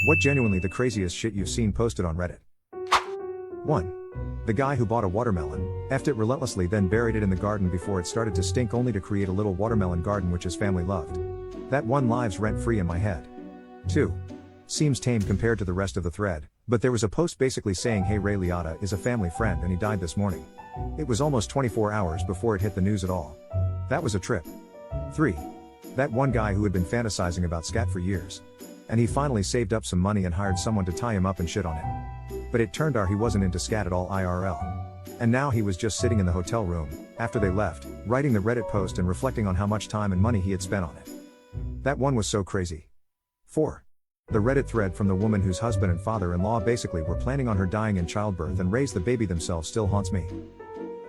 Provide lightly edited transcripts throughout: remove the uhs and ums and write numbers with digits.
What genuinely the craziest shit you've seen posted on Reddit? 1. The guy who bought a watermelon, effed it relentlessly, then buried it in the garden before it started to stink, only to create a little watermelon garden which his family loved. That one lives rent-free in my head. 2. Seems tame compared to the rest of the thread, but there was a post basically saying hey Ray Liotta is a family friend and he died this morning. It was almost 24 hours before it hit the news at all. That was a trip. 3. That one guy who had been fantasizing about scat for years. And he finally saved up some money and hired someone to tie him up and shit on him. But it turned out he wasn't into scat at all IRL. And now he was just sitting in the hotel room, after they left, writing the Reddit post and reflecting on how much time and money he had spent on it. That one was so crazy. 4. The Reddit thread from the woman whose husband and father-in-law basically were planning on her dying in childbirth and raise the baby themselves still haunts me.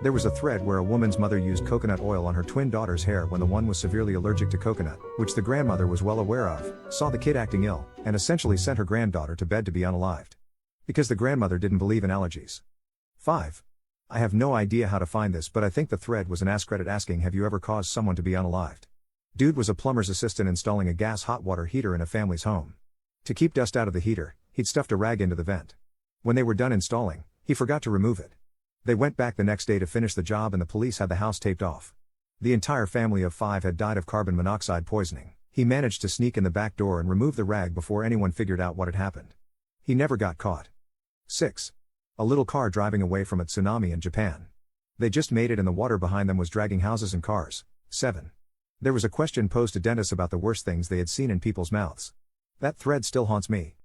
There was a thread where a woman's mother used coconut oil on her twin daughter's hair when the one was severely allergic to coconut, which the grandmother was well aware of, saw the kid acting ill, and essentially sent her granddaughter to bed to be unalived. Because the grandmother didn't believe in allergies. 5. I have no idea how to find this, but I think the thread was an Ask Reddit asking have you ever caused someone to be unalived? Dude was a plumber's assistant installing a gas hot water heater in a family's home. To keep dust out of the heater, he'd stuffed a rag into the vent. When they were done installing, he forgot to remove it. They went back the next day to finish the job and the police had the house taped off. The entire family of 5 had died of carbon monoxide poisoning. He managed to sneak in the back door and remove the rag before anyone figured out what had happened. He never got caught. 6. A little car driving away from a tsunami in Japan. They just made it and the water behind them was dragging houses and cars. 7. There was a question posed to dentists about the worst things they had seen in people's mouths. That thread still haunts me.